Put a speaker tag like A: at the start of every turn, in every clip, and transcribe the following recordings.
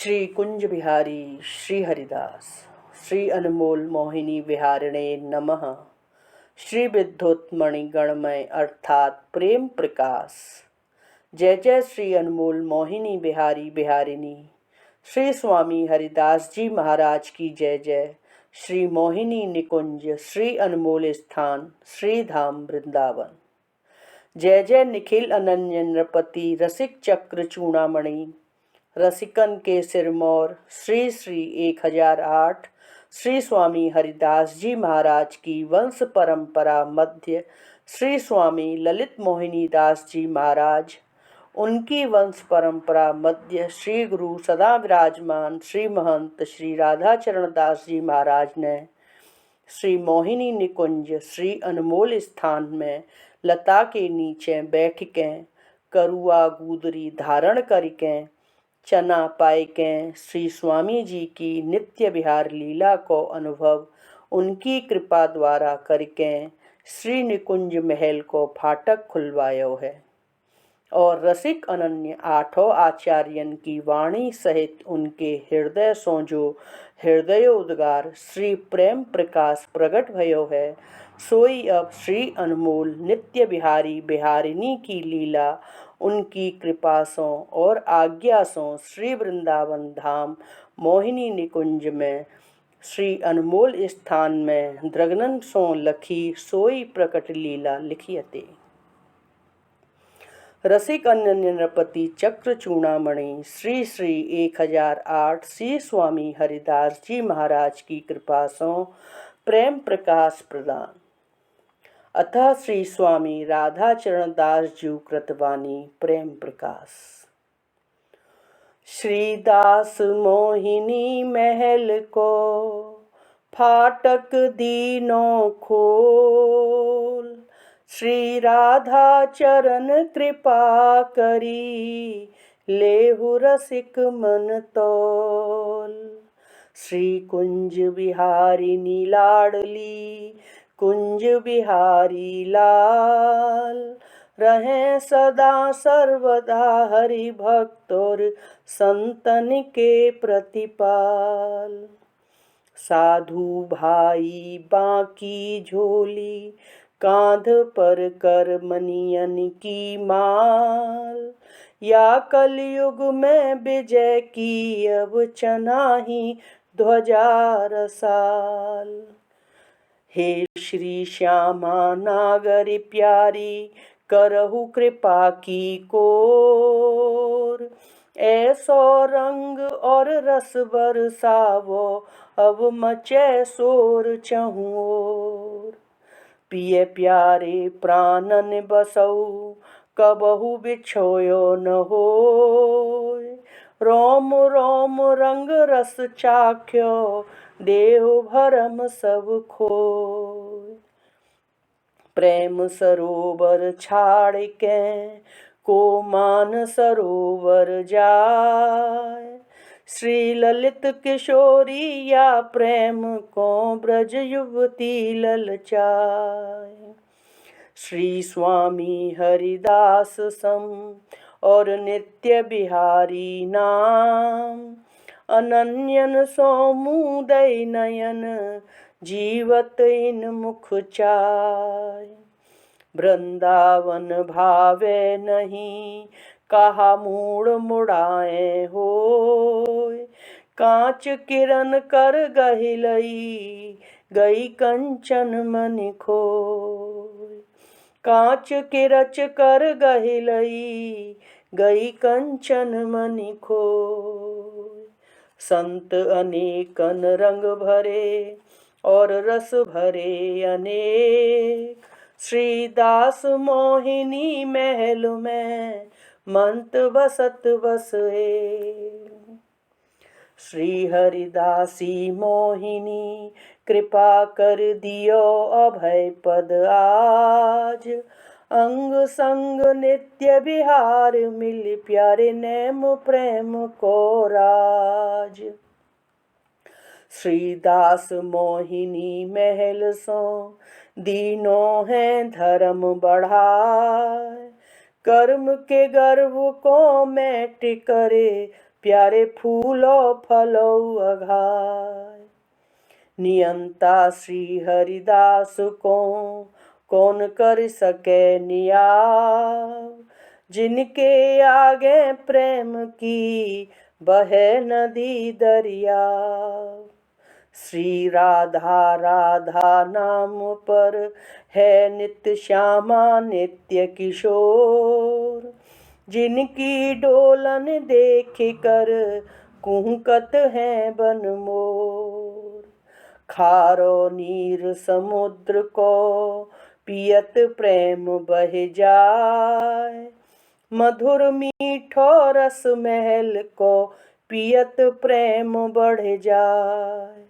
A: श्री कुंज बिहारी श्री हरिदास श्री अनमोल मोहिनी विहारिणे नमः। श्री विद्युतमणि गणमय अर्थात प्रेम प्रकाश। जय जय श्री अनमोल मोहिनी बिहारी बिहारिणी। श्री स्वामी हरिदास जी महाराज की जय जय। श्री मोहिनी निकुंज श्री अनमोल स्थान श्री धाम वृंदावन। जय जय निखिल अनन्य नृपति रसिक चक्र चूड़ामणि। रसिकन के सिरमौर श्री श्री 1008 श्री स्वामी हरिदास जी महाराज की वंश परंपरा मध्य श्री स्वामी ललित मोहिनी दास जी महाराज, उनकी वंश परंपरा मध्य श्री गुरु सदा विराजमान श्री महंत श्री राधाचरण दास जी महाराज ने श्री मोहिनी निकुंज श्री अनमोल स्थान में लता के नीचे बैठ के करुआ गुदरी धारण करके चना पाए के श्री स्वामी जी की नित्य विहार लीला को अनुभव उनकी कृपा द्वारा करके श्री निकुंज महल को फाटक खुलवायो है और रसिक अनन्य आठों आचार्यन की वाणी सहित उनके हृदय सोजो हृदय उद्गार श्री प्रेम प्रकाश प्रकट भयो है। सोई अब श्री अनमोल नित्य बिहारी बिहारिणी की लीला उनकी कृपा सो और आज्ञा सो श्री वृंदावन धाम मोहिनी निकुंज में श्री अनमोल स्थान में द्रगनन सो लखी सोई प्रकट लीला लिखियते। रसिक अनन्य नृपति चक्र चूड़ामणि श्री श्री 1008 श्री स्वामी हरिदास जी महाराज की कृपा सो प्रेम प्रकाश प्रदान। अतः श्री स्वामी राधाचरण दास जी कृतवाणी प्रेम प्रकाश। श्री दास मोहिनी महल को फाटक दीनों खोल, श्री राधा चरण कृपा करी लेहु रसिक मन तोल। श्री कुंज बिहारिणी लाडली कुंज बिहारी लाल, रहें सदा सर्वदा हरि भक्तोर संतन के प्रतिपाल। साधु भाई बाकी झोली कांध पर कर मनियन की माल, या कलयुग में विजय की अब चनाही ध्वजा रसाल। हे श्री श्यामा नागरी प्यारी करहु कृपा की कोर, ऐसो रंग और रस बरसावो अब मचे शोर चहुओर। पिए प्यारे प्राणन बसऊ कबहु बिछोयो न होय, रोम रोम रंग रस चाख्यो देह भरम सब खोय। प्रेम सरोवर छाड़ के को मान सरोवर जाय, श्री ललित किशोरी या प्रेम को ब्रज युवती ललचाय। श्री स्वामी हरिदास सम और नित्य बिहारी नाम, अनन्यन सो मुदय नयन जीवत इन मुख चाय। वृंदावन भावे नहीं कहा मूड़ मुड़ाए होय, कांच किरण कर गहिलई गई कंचन मन खोय। कांच किरच कर गहिलई गई कंचन मन खोय। संत अनेकन रंग भरे और रस भरे अनेक, श्री दास मोहिनी महल में मंत बसत बसे। श्री हरिदासी मोहिनी कृपा कर दियो अभय पद आज, अंग संग नित्य बिहार मिल प्यारे नेम प्रेम को राज। श्री दास मोहिनी महल सो दीनों है धर्म बढ़ाए, कर्म के गर्व को मैट करे प्यारे फूलो फलो अघाय। नियंता श्री हरिदास को कौन कर सके नियाव, जिनके आगे प्रेम की बहे नदी दरिया। श्री राधा राधा नाम पर है नित्य श्यामा नित्य किशोर, जिनकी डोलन देख कर कुहकत है बन मोर। खारो नीर समुद्र को पियत प्रेम बह जाए, मधुर मीठो रस महल को पियत प्रेम बढ़ जाए।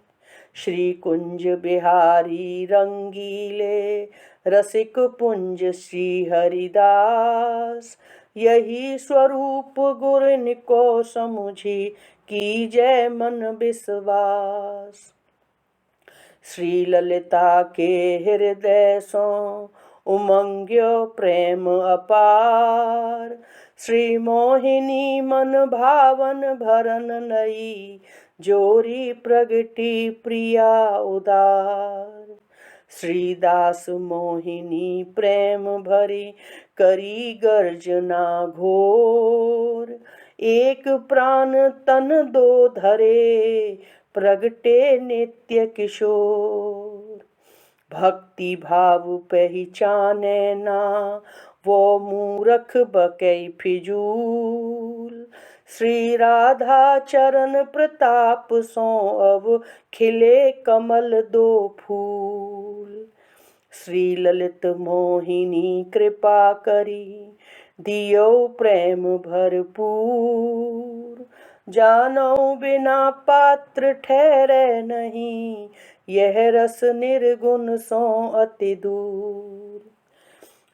A: श्री कुंज बिहारी रंगीले रसिक पुंज श्री हरिदास, यही स्वरूप गुरन को समुझी कीजय मन विश्वास। श्री ललिता के हृदय सो उमंग्यो प्रेम अपार, श्री मोहिनी मन भावन भरन नई, जोरी प्रगटी प्रिया उदार। श्री दास मोहिनी प्रेम भरी करी गर्जना घोर, एक प्राण तन दो धरे प्रगटे नित्य किशोर। भक्ति भाव पहचाने ना वो मूरख बकै फिजूल, श्री राधा चरण प्रताप सो अब खिले कमल दो फूल। श्री ललित मोहिनी कृपा करी दियो प्रेम भरपूर, जानो बिना पात्र ठहरे नहीं, यह रस निर्गुण सो अति दूर।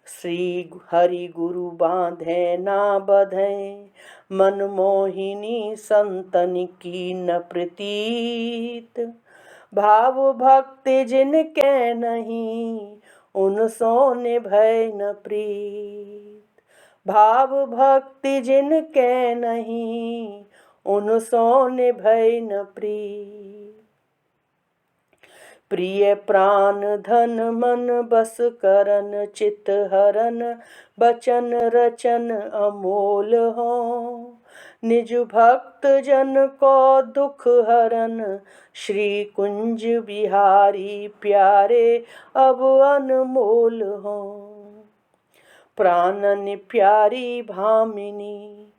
A: श्री हरि गुरु बांधे ना बधे, मन मोहिनी संतन की न प्रतीत, भाव भक्ति जिनके नहीं, उन सो निभय न प्रीत। भाव भक्ति जिनके नहीं, उन सो निभय न प्रीत। प्रिय प्राण धन मन बस करन चित हरन, बचन रचन अमोल हो, निज भक्त जन को दुख हरन, श्री कुंज बिहारी प्यारे अब अनमोल हो। प्राणन प्यारी भामिनी,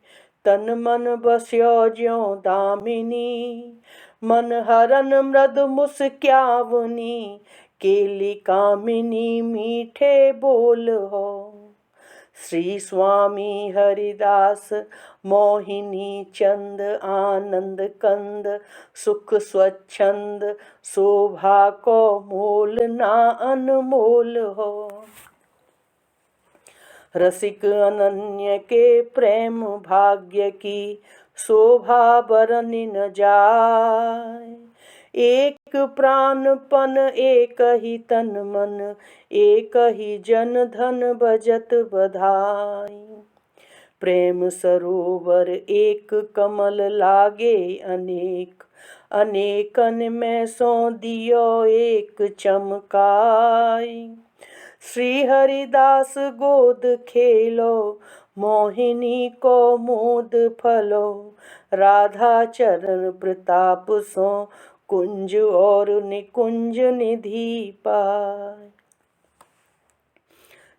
A: तन मन बस्यो ज्यों दामिनी, मन हरन मृद मुस्क्यावनी, केली कामिनी मीठे बोल हो। श्री स्वामी हरिदास मोहिनी चंद आनंद कंद, सुख स्वच्छंद शोभा को मोल ना अनमोल हो। रसिक अनन्य के प्रेम भाग्य की शोभा बरनि न जाय, एक प्राणपन एक ही तन मन, एक ही जन धन बजत बधाई। प्रेम सरोवर एक कमल लागे अनेक, अनेकन में सो दियो एक चमकाई। श्री हरिदास गोद खेलो, मोहिनी को मोद फलो, राधा चरण प्रताप सो कुंज और निकुंज निधि पाए।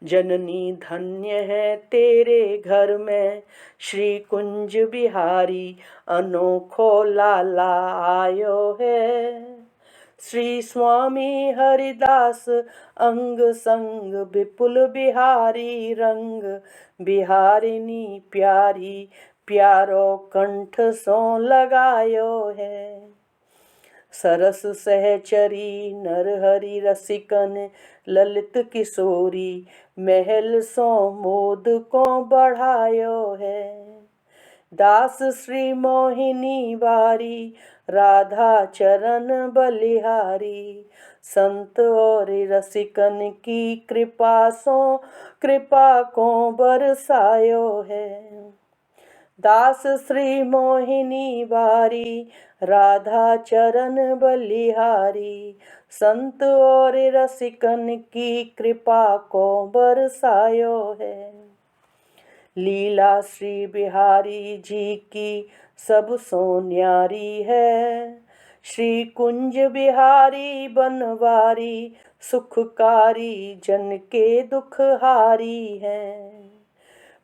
A: जननी धन्य है तेरे घर में, श्री कुंज बिहारी अनोखो लाला आयो है। श्री स्वामी हरिदास अंग संग विपुल बिहारी रंग, बिहारिनी प्यारी प्यारो कंठ सो लगायो है। सरस सहचरी नरहरि रसिकन, ललित किशोरी महल सो मोद को बढ़ायो है। दास श्री मोहिनी बारी, राधा चरण बलिहारी, संत और रसिकन की कृपा सो कृपा को बरसायो है। दास श्री मोहिनी बारी, राधा चरण बलिहारी। संत और रसिकन की कृपा को बरसायो है। लीला श्री बिहारी जी की सब सो न्यारी है। श्री कुंज बिहारी बनवारी, सुखकारी जन के दुखहारी है।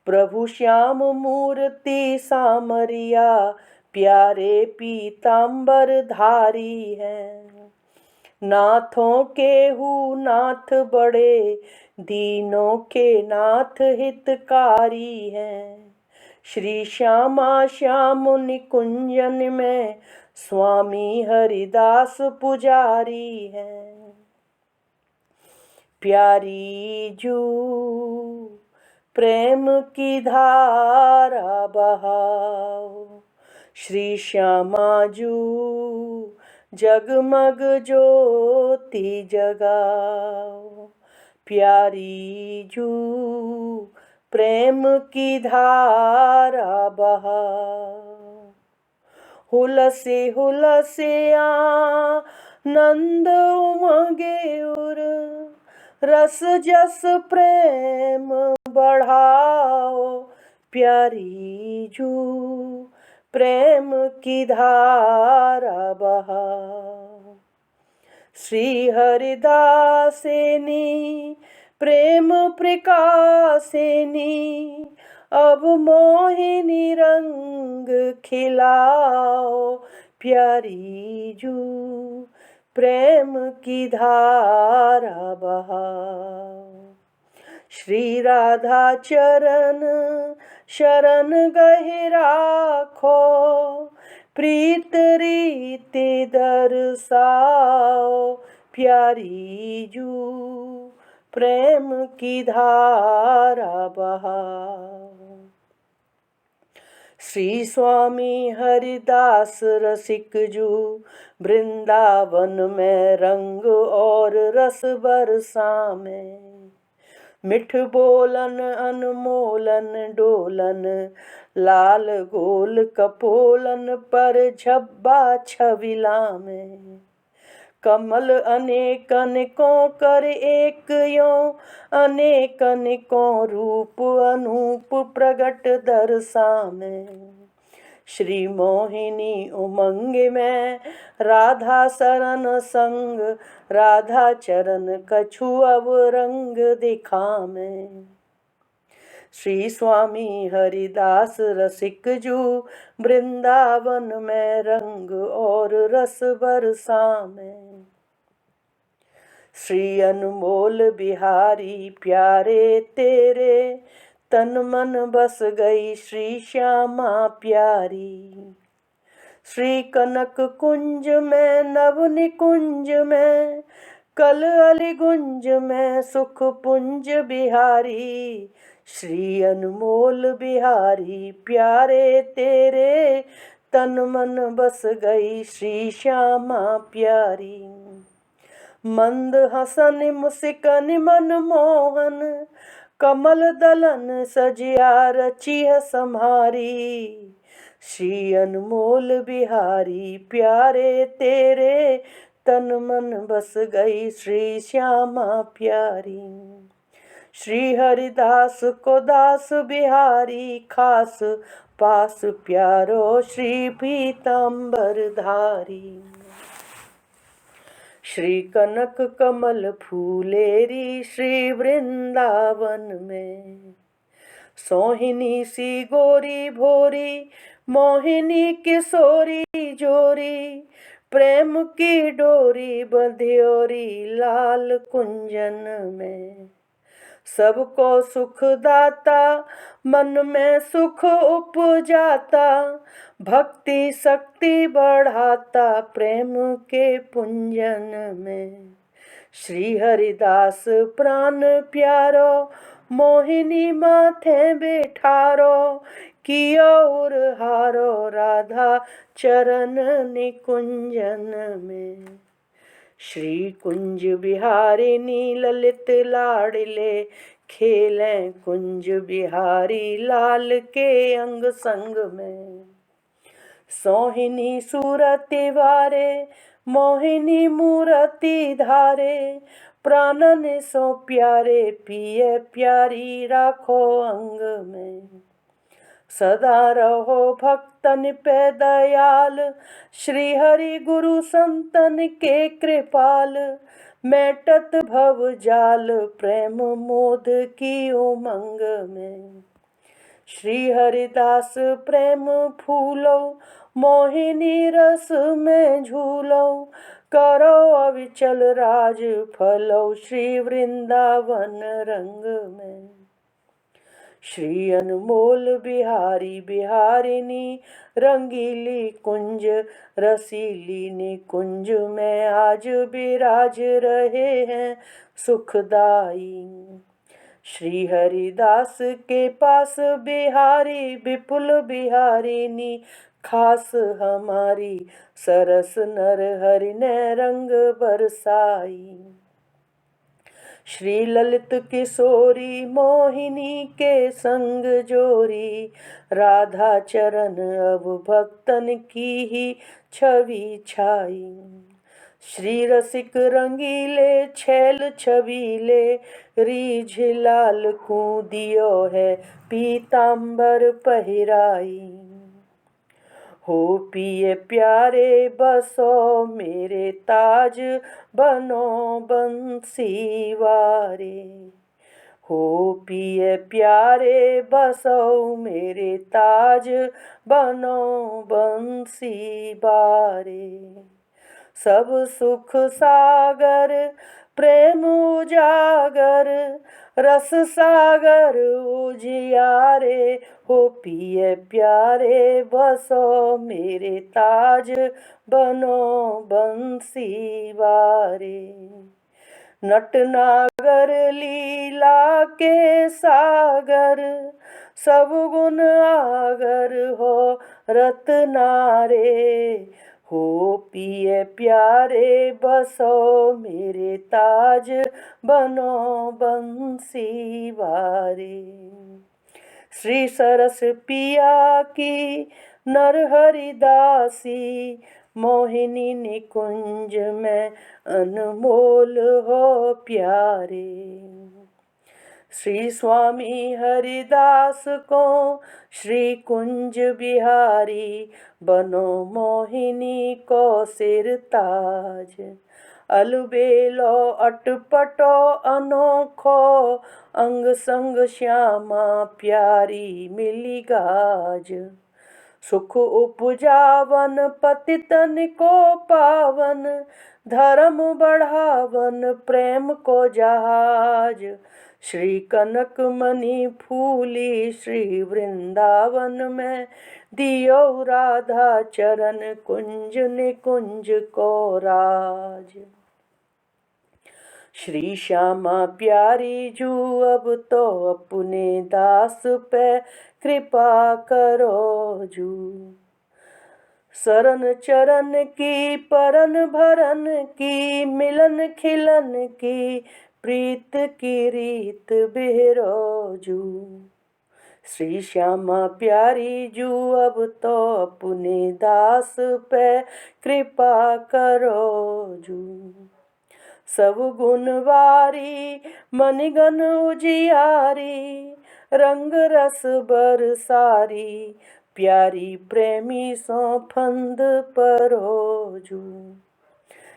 A: प्रभु श्याम मूर्ति सामरिया, प्यारे पीतांबर धारी है। नाथों के हु नाथ बड़े, दीनों के नाथ हितकारी हैं। श्री श्यामा श्याम निकुंजन में, स्वामी हरिदास पुजारी हैं। प्यारी जू प्रेम की धारा बहाओ, श्री श्यामा जू जगमग ज्योति जगाओ। प्यारी जू प्रेम की धारा बहाओ। हुलसे हुलसे आनंद उमगे उर, रस जस प्रेम बढ़ाओ। प्यारी जू प्रेम की धारा बहाओ। श्री हरिदासेनी प्रेम प्रकाशेनी, अब मोहिनी रंग खिलाओ। प्यारी जू प्रेम की धारा बहाओ। श्री राधा चरण शरण गहे राखो, प्रीत रीति दर्शाओ। प्यारी जू प्रेम की धारा बहाओ। श्री स्वामी हरिदास रसिक जू, वृंदावन में रंग और रस बरसा में। मिठ बोलन अनमोलन डोलन, लाल गोल कपोलन पर झब्बा छविला में। कमल अनेक अनेकों कर एक यों, अनेक अनेकों रूप अनूप प्रगट दर्शा में। श्री मोहिनी उमंग में राधा शरण संग, राधा चरण कछु अब रंग दिखा में। श्री स्वामी हरिदास रसिक जू, वृंदावन में रंग और रस बरसा में। श्री अनमोल बिहारी प्यारे तेरे, तन मन बस गई श्री श्यामा प्यारी। श्री कनक कुंज में नव निकुंज में, कल अली गुंज में सुख पुंज बिहारी। श्री अनमोल बिहारी प्यारे तेरे, तन मन बस गई श्री श्यामा प्यारी। मंद हसन मुस्कान मन मोहन, कमल दलन सजिया रचिह सम्हारी। श्री अनमोल बिहारी प्यारे तेरे, तन मन बस गई श्री श्यामा प्यारी। श्री हरिदास को दास बिहारी खास, पास प्यारो श्री पीतांबर धारी। श्री कनक कमल फूलेरी श्री वृंदावन में। सोहिनी सी गोरी भोरी, मोहिनी किशोरी जोरी, प्रेम की डोरी बंध्योरी लाल कुंजन में। सबको सुख दाता, मन में सुख उपजाता, भक्ति शक्ति बढ़ाता प्रेम के पुंजन में। श्री हरिदास प्राण प्यारो, मोहिनी माथे बैठारो, कियो उर हारो राधा चरण निकुंजन में। श्री कुंज बिहारिनी ललित लाडिले, खेलें कुंज बिहारी लाल के अंग संग में। सोहिनी सूरति वारे मोहिनी मूरति धारे, प्राणन सो प्यारे पिए प्यारी राखो अंग में। सदा रहो भक्तन पे दयाल, श्री हरि गुरु संतन के कृपाल। मेटत भव जाल प्रेम मोद की उमंग में। श्री हरिदास प्रेम फूलो मोहिनी रस में झूलो, करो अविचल राज फलो श्री वृंदावन रंग में। श्री अनमोल बिहारी बिहारिनी, रंगीली कुंज रसीली निकुंज में आज विराज रहे हैं सुखदाई। श्री हरिदास के पास बिहारी विपुल बिहारिनी, खास हमारी सरस नर हरि ने रंग बरसाई। श्री ललित किशोरी मोहिनी के संग जोरी, राधा चरण अब भक्तन की ही छवि छाई। श्री रसिक रंगीले छैल छबीले, रीझ लाल कूदियो है पीतांबर पहिराई। हो पिए प्यारे बसो मेरे ताज बनो बंसी वारे। हो पिए प्यारे बसो मेरे ताज बनो बंसी बारे। सब सुख सागर प्रेम उजागर, रस सागर उजियारे। हो पिए प्यारे बसो मेरे ताज बनो बंसी वारे। नटनागर लीला के सागर, सब गुण आगर हो रत्नारे। हो पिए प्यारे बसो मेरे ताज बनो बंसी वारे। श्री सरस पिया की नरहरि दासी, मोहिनी निकुंज में अनमोल हो प्यारे। श्री स्वामी हरिदास को श्री कुंज बिहारी, बनो मोहिनी को सिर ताज। अलबेलो अटपटो अनोखो, अंग संग श्यामा प्यारी मिली गाज। सुख उपजावन पतितन को पावन, धर्म बढ़ावन प्रेम को जहाज। श्री कनक मणि फूली श्री वृंदावन में, दियो राधा चरण कुंज निकुंज को राज। श्री श्यामा प्यारी जू अब तो अपने दास पे कृपा करो जू। शरण चरण की परन भरन की, मिलन खिलन की प्रीत की रीत बिहरो जू। श्री श्यामा प्यारी जू अब तो अपने दास पे कृपा करो जू। सब गुणवारी मनगन उजियारी, रंग रस बरसारी प्यारी प्रेमी सो फंद परोजू।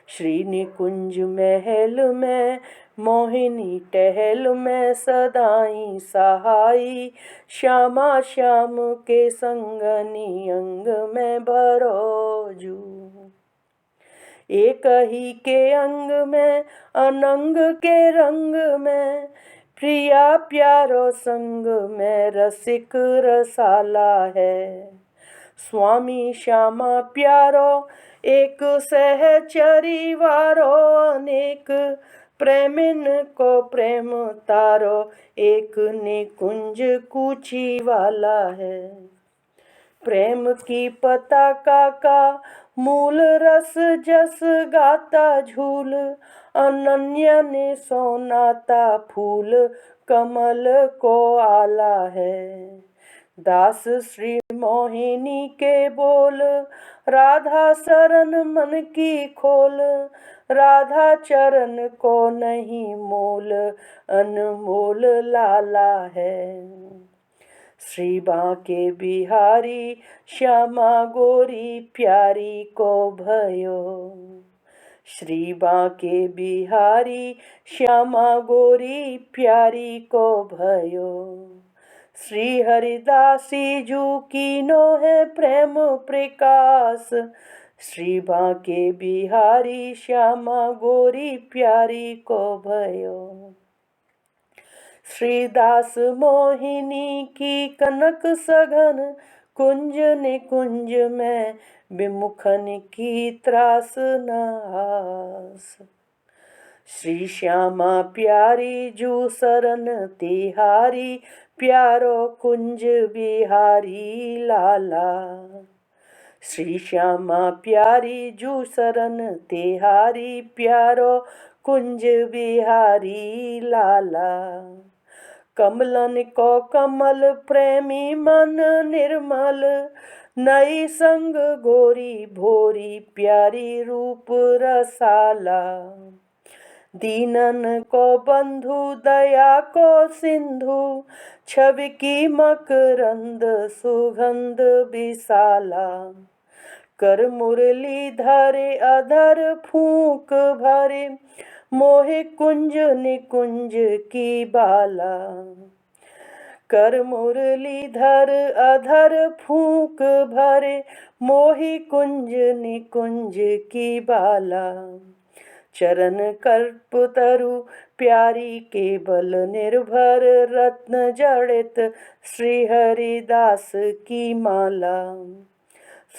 A: श्री निकुंज महल में मोहिनी टहल में, सदाई सहाई श्यामा श्याम के संगनी अंग में भरोजू। एक ही के अंग में अनंग के रंग में, प्रिया प्यारो संग में रसिक रसाला है। स्वामी श्यामा प्यारो एक सहचरी वारो, अनेक प्रेमिन को प्रेम तारो एक निकुंज कूची वाला है। प्रेम की पताका का मूल रस जस गाता झूल, अनन्य ने सोनाता फूल, कमल को आला है। दास श्री मोहिनी के बोल, राधा शरण मन की खोल, राधा चरण को नहीं मोल, अनमोल लाला है। श्री बांके बिहारी श्यामा गोरी प्यारी को भयो, श्री बांके बिहारी श्यामा गोरी प्यारी को भयो। श्री हरिदासी जू कीनो है प्रेम प्रकाश, श्री बांके बिहारी श्यामा गोरी प्यारी को भयो। श्रीदास मोहिनी की कनक सघन, कुंज निकुंज में विमुखन की त्रास नास। श्री श्यामा प्यारी जू सरन तिहारी, प्यारो कुंज बिहारी लाला। श्री श्यामा प्यारी जू सरन तिहारी, प्यारो कुंज बिहारी लाला। कमलन को कमल प्रेमी मन निर्मल, नई संग गोरी भोरी प्यारी रूप रसाला। दीनन को बंधु दया को सिंधु, छवि की मकरंद सुगंध विशाला। कर मुरली धरे अधर फूंक भरे, मोहे कुंज निकुंज की बाला। कर मुरली धर अधर फूंक भरे, मोहि कुंज निकुंज की बाला। चरण कल्प तरु प्यारी केवल निर्भर, रत्न जड़ित श्री हरिदास की माला।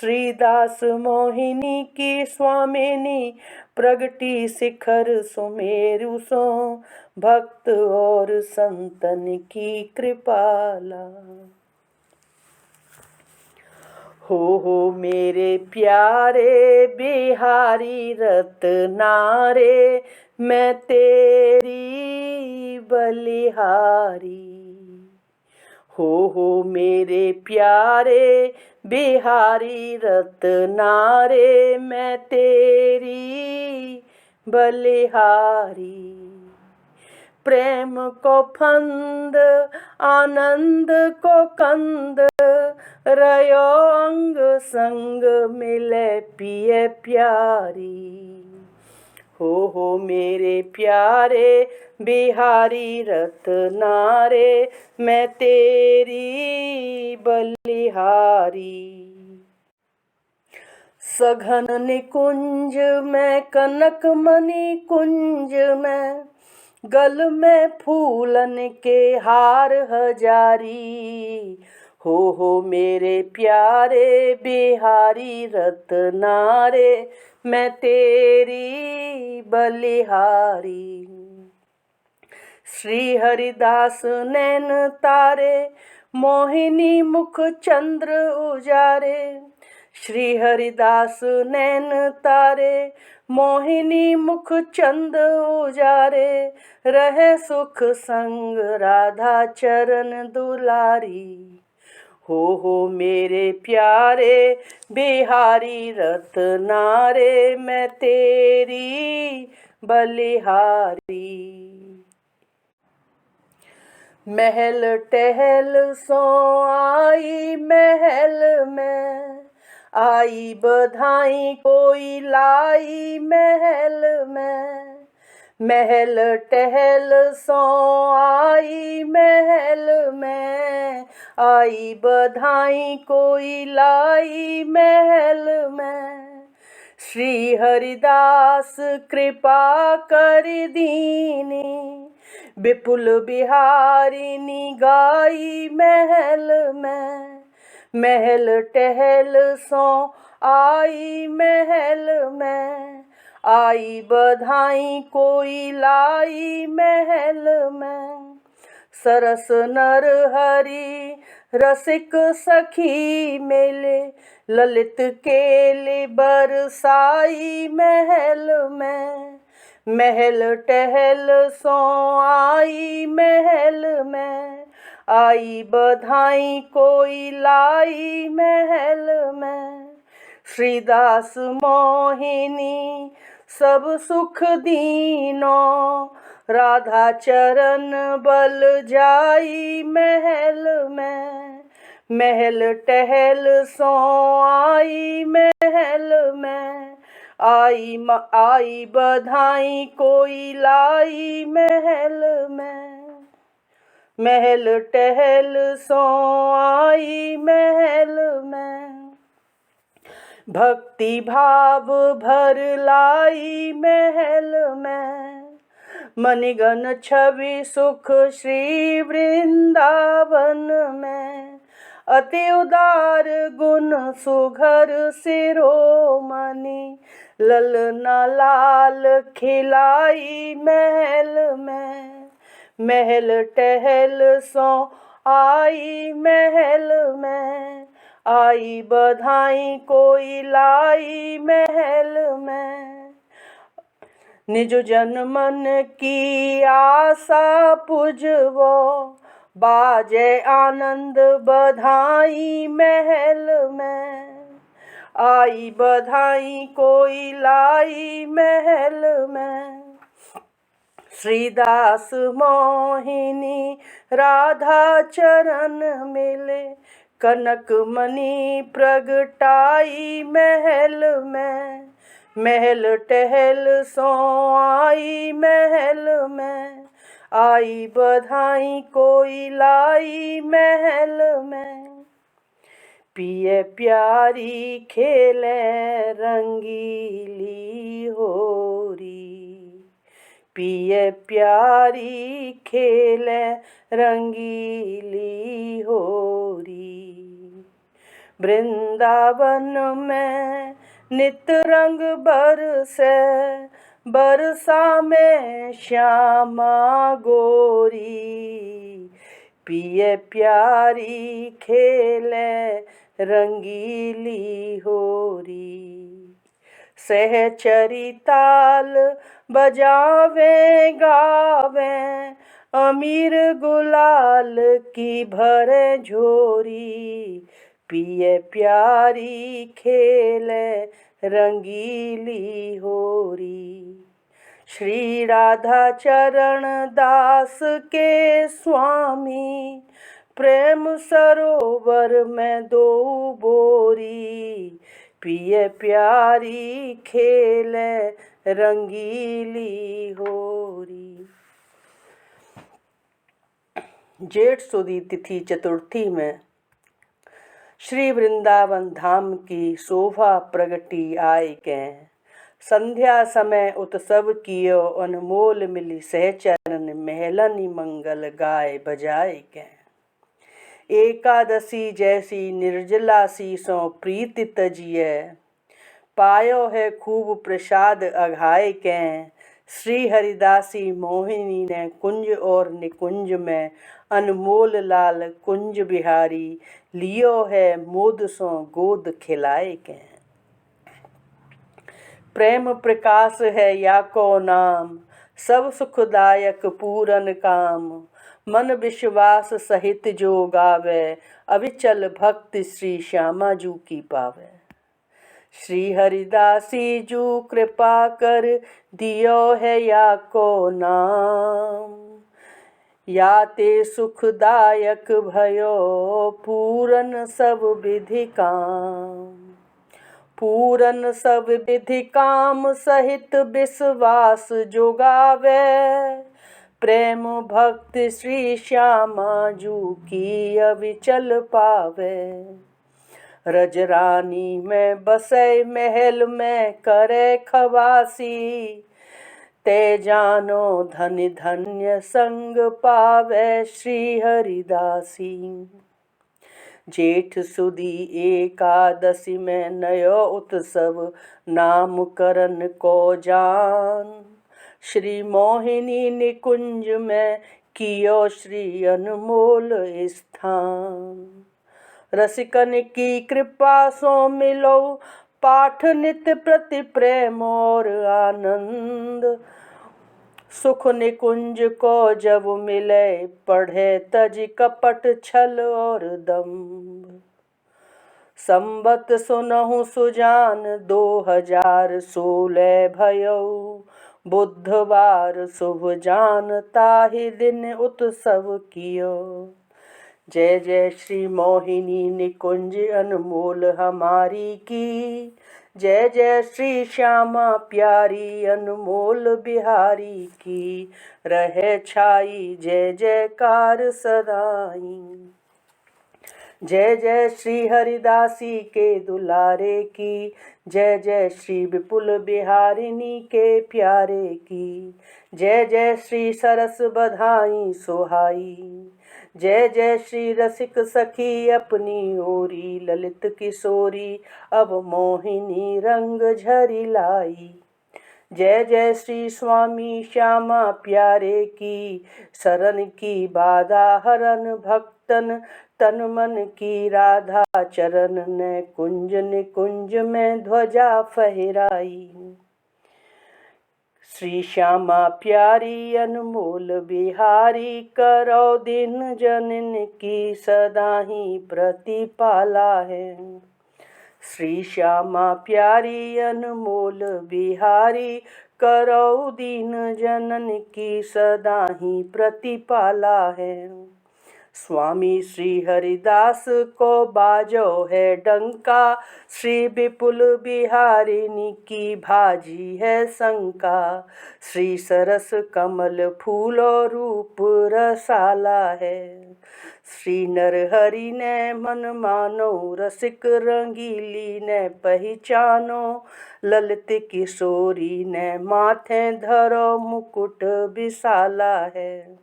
A: श्रीदास मोहिनी की स्वामिनी, प्रगटी शिखर सुमेरु सो, भक्त और संतन की कृपाला। हो मेरे प्यारे बिहारी रत्नारे, मैं तेरी बलिहारी। हो मेरे प्यारे बिहारी रत्नारे, मैं तेरी बलिहारी। प्रेम को फंद आनंद को कंद, रयो अंग संग मिले पिए प्यारी। हो मेरे प्यारे बिहारी रत्नारे, मैं तेरी बलिहारी। सघन निकुंज में कनक मणि कुंज में, गल में फूलन के हार हजारी। हो मेरे प्यारे बिहारी रत्नारे, मैं तेरी बलिहारी। श्री हरिदास नैन तारे, मोहिनी मुख चंद्र उजारे। श्री हरिदास नैन तारे, मोहिनी मुख चंद उजारे। रहे सुख संग राधा चरण दुलारी। हो मेरे प्यारे बिहारी रत्नारे, मैं तेरी बलिहारी। महल टहल सो आई महल में, आई बधाई कोई लाई महल में। महल टहल सो आई महल में, आई बधाई कोई लाई महल में। श्री हरिदास कृपा कर दीनी, विपुल बिहारिनी गाई महल में। महल टहल सो आई महल में, आई बधाई कोई लाई महल में। सरस नर हरि रसिक सखी मेले ललित केले बरसाई महल में। महल टहल सो आई महल में, आई बधाई कोई लाई महल में। श्रीदास मोहिनी सब सुख दीनो, राधा चरण बल जाई महल में। महल टहल सो आई महल में, आई बधाई कोई लाई महल में। महल टहल सो आई महल में, भक्ति भाव भर लाई महल में। मणिगण छवि सुख श्री वृंदावन में, अति उदार गुण सुघर शिरोमणि। ललना लाल खिलाई महल में, महल टहल सो आई महल में। आई बधाई कोई लाई महल में, निज जन मन की आशा पुजवो। बाजे आनंद बधाई महल में, आई बधाई कोई लाई महल में। श्रीदास मोहिनी राधा चरण मिले, कनक मणि प्रगटाई महल में। महल टहल सो आई महल में, आई बधाई कोई लाई महल में। पिए प्यारी खेले रंगीली होरी, पिए प्यारी खेले रंगीली होरी। वृंदावन में नित रंग बरसे, बरसा में श्यामा गोरी। पिए प्यारी खेले रंगीली होरी। सहचरी ताल बजावे गावे, अमीर गुलाल की भरे झोरी। पिए प्यारी खेले रंगीली होरी। श्री राधा चरण दास के स्वामी, प्रेम सरोवर में दो बोरी। पिए प्यारी खेले रंगीली होरी। जेठ सुदी तिथि चतुर्थी में श्री वृंदावन धाम की शोभा प्रगटी आय के। संध्या समय उत्सव कियो अनमोल मिली, सहचरण महलनि मंगल गाय बजाय के। एकादशी जैसी निर्जला सी सो प्रीति तजिए, पायो है खूब प्रसाद अघाय के। श्री हरिदासी मोहिनी ने कुंज और निकुंज में, अनमोल लाल कुंज बिहारी। लियो है मोद सो गोद खिलाए के। प्रेम प्रकाश है या को नाम, सब सुखदायक पूरन काम। मन विश्वास सहित जो गावे, अविचल भक्ति श्री श्यामा जू की पावे। श्री हरिदासी जू कृपा कर दियो है या को नाम। या ते सुखदायक भयो पूरन सब विधि काम। पूरन सब विधि काम सहित विश्वास जोगावे। प्रेम भक्ति श्री श्यामा जू की अविचल पावे। रजरानी में बसे महल में करे खवासी। ते जानो धन्य धन्य संग पावे श्री हरिदासी। जेठ सुदी एकादशी में नयो उत्सव, नामकरण को जान। श्री मोहिनी निकुंज में कियो श्री अनमोल स्थान। रसिकन की कृपा सो मिलो पाठ नित्य प्रति प्रेम और आनंद। सुख निकुंज को जब मिले पढ़े तज कपट छल और दम्भ। संबत सुनहु सुजान 2016 भयो। बुधवार शुभ जान ताहि दिन उत्सव कियो। जय जय श्री मोहिनी निकुंज अनमोल हमारी की। जय जय श्री श्यामा प्यारी अनमोल बिहारी की। रहे छाई जय जयकार सदाई। जय जय श्री हरिदासी के दुलारे की। जय जय श्री विपुल बिहारिनी के प्यारे की। जय जय श्री सरस बधाई सोहाई। जय जय श्री रसिक सखी अपनी ओरी ललित किशोरी अब मोहिनी रंग झरी लाई। जय जय श्री स्वामी श्यामा प्यारे की। शरण की बाधा हरन भक्तन तन मन की राधा चरण ने कुंज निकुंज में ध्वजा फहराई। श्री श्यामा प्यारी अनमोल बिहारी करो दिन जनन की सदा ही प्रतिपाला है। श्री श्यामा प्यारी अनमोल बिहारी करो दीन जनन की सदा ही प्रतिपाला है। स्वामी श्री हरिदास को बाजो है डंका। श्री विपुल बिहारिनी की भाजी है शंका। श्री सरस कमल फूलो रूप रसाला है। श्री नरहरि ने मन मानो रसिक रंगीली ने पहचानो। ललित किशोरी ने माथे धरो मुकुट विशाला है।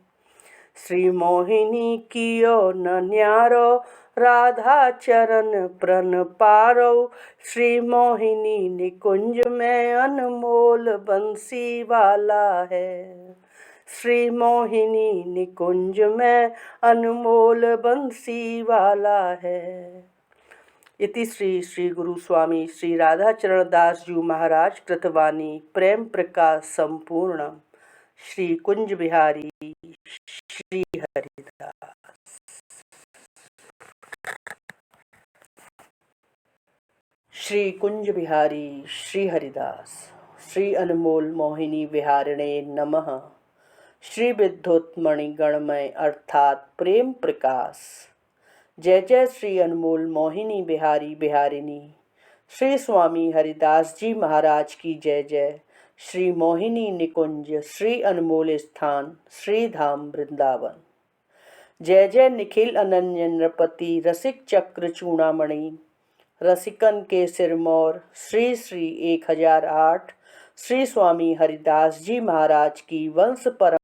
A: श्री मोहिनी कियो न न्यारो राधा चरण प्रण पारो। श्री मोहिनी निकुंज में अनमोल बंसी वाला है। श्री मोहिनी निकुंज में अनमोल बंसी वाला है। इति श्री श्री गुरु स्वामी श्री राधा चरण दास जी महाराज कृतवाणी प्रेम प्रकाश संपूर्ण। श्री कुंज बिहारी श्री हरिदास। श्री कुंज बिहारी श्री हरिदास। श्री अनमोल मोहिनी विहारिणे नमः। श्री विद्युतमणि गणमय अर्थात प्रेम प्रकाश। जय जय श्री अनमोल मोहिनी बिहारी बिहारिणी। श्री स्वामी हरिदास जी महाराज की जय जय। श्री मोहिनी निकुंज श्री अनमोल स्थान श्री धाम वृंदावन। जय जय निखिल अनन्य नृपति रसिक चक्र चूड़ामणि। रसिकन के सिरमौर श्री श्री 1008 श्री स्वामी हरिदास जी महाराज की वंश परंपरा।